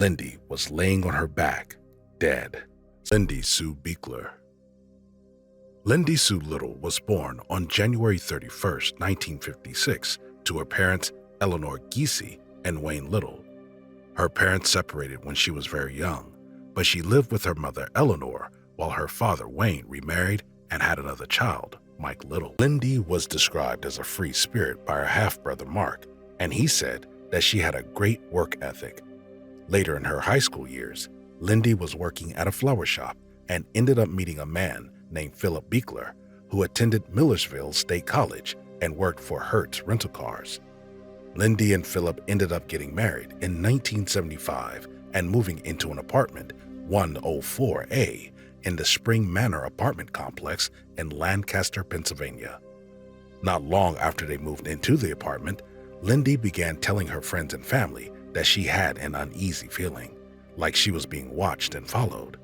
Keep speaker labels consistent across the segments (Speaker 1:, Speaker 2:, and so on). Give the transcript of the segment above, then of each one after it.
Speaker 1: Lindy was laying on her back, dead. Lindy Sue Biechler. Lindy Sue Little was born on January 31, 1956, to her parents Eleanor Giese and Wayne Little. Her parents separated when she was very young, but she lived with her mother Eleanor while her father Wayne remarried and had another child, Mike Little. Lindy was described as a free spirit by her half-brother Mark, and he said that she had a great work ethic. Later in her high school years, Lindy was working at a flower shop and ended up meeting a man named Philip Biechler, who attended Millersville State College and worked for Hertz Rental Cars. Lindy and Philip ended up getting married in 1975 and moving into an apartment, 104A, in the Spring Manor apartment complex in Lancaster, Pennsylvania. Not long after they moved into the apartment, Lindy began telling her friends and family that she had an uneasy feeling, like she was being watched and followed.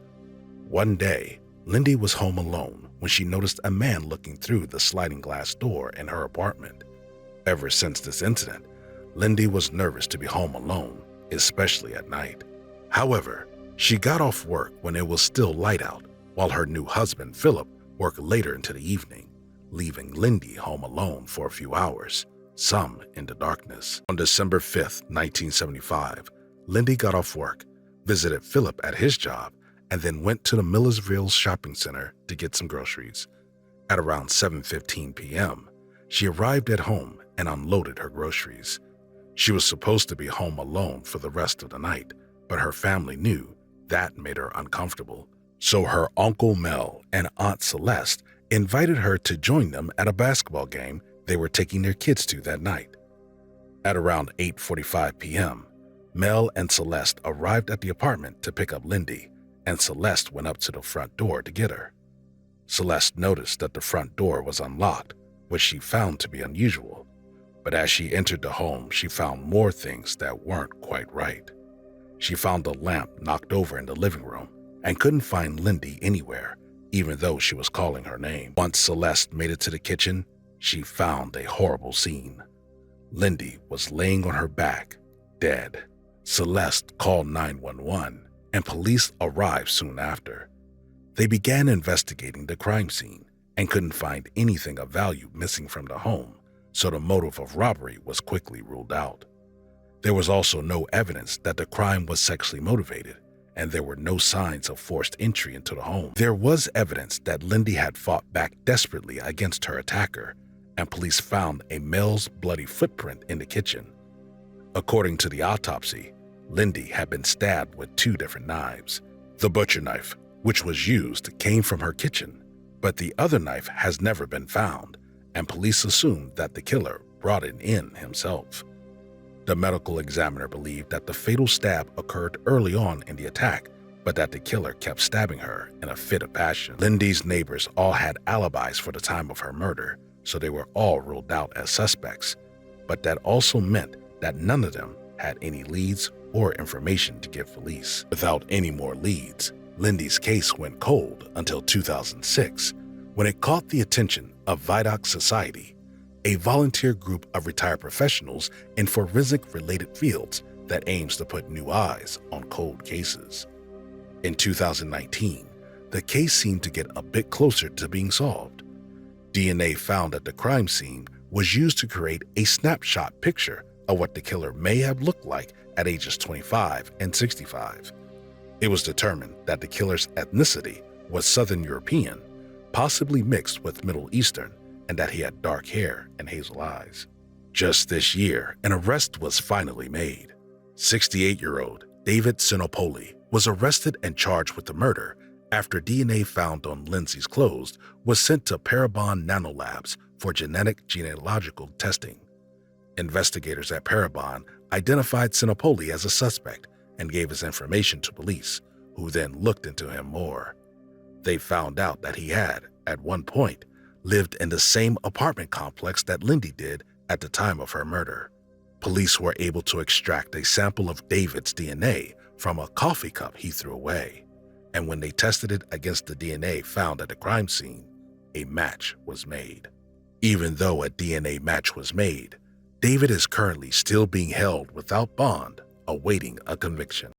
Speaker 1: One day, Lindy was home alone when she noticed a man looking through the sliding glass door in her apartment. Ever since this incident, Lindy was nervous to be home alone, especially at night. However, she got off work when it was still light out, while her new husband, Philip, worked later into the evening, leaving Lindy home alone for a few hours, some in the darkness. On December 5, 1975, Lindy got off work, visited Philip at his job, and then went to the Millersville shopping center to get some groceries. At around 7:15 p.m., she arrived at home and unloaded her groceries. She was supposed to be home alone for the rest of the night, but her family knew that made her uncomfortable. So her Uncle Mel and Aunt Celeste invited her to join them at a basketball game they were taking their kids to that night. At around 8:45 p.m., Mel and Celeste arrived at the apartment to pick up Lindy, and Celeste went up to the front door to get her. Celeste noticed that the front door was unlocked, which she found to be unusual. But as she entered the home, she found more things that weren't quite right. She found a lamp knocked over in the living room and couldn't find Lindy anywhere, even though she was calling her name. Once Celeste made it to the kitchen, she found a horrible scene. Lindy was laying on her back, dead. Celeste called 911, and police arrived soon after. They began investigating the crime scene and couldn't find anything of value missing from the home, so the motive of robbery was quickly ruled out. There was also no evidence that the crime was sexually motivated, and there were no signs of forced entry into the home. There was evidence that Lindy had fought back desperately against her attacker, and police found a male's bloody footprint in the kitchen. According to the autopsy, Lindy had been stabbed with 2 different knives. The butcher knife, which was used, came from her kitchen, but the other knife has never been found, and police assumed that the killer brought it in himself. The medical examiner believed that the fatal stab occurred early on in the attack, but that the killer kept stabbing her in a fit of passion. Lindy's neighbors all had alibis for the time of her murder, so they were all ruled out as suspects, but that also meant that none of them had any leads or information to give police. Without any more leads, Lindy's case went cold until 2006, when it caught the attention of Vidocq Society, a volunteer group of retired professionals in forensic-related fields that aims to put new eyes on cold cases. In 2019, the case seemed to get a bit closer to being solved. DNA found at the crime scene was used to create a snapshot picture of what the killer may have looked like at ages 25 and 65. It was determined that the killer's ethnicity was Southern European, possibly mixed with Middle Eastern, and that he had dark hair and hazel eyes. Just this year, an arrest was finally made. 68-year-old David Sinopoli was arrested and charged with the murder after DNA found on Lindsay's clothes was sent to Parabon Nanolabs for genealogical testing. Investigators at Parabon identified Sinopoli as a suspect and gave his information to police, who then looked into him more. They found out that he had, at one point, lived in the same apartment complex that Lindy did at the time of her murder. Police were able to extract a sample of David's DNA from a coffee cup he threw away, and when they tested it against the DNA found at the crime scene, a match was made. Even though a DNA match was made, David is currently still being held without bond, awaiting a conviction.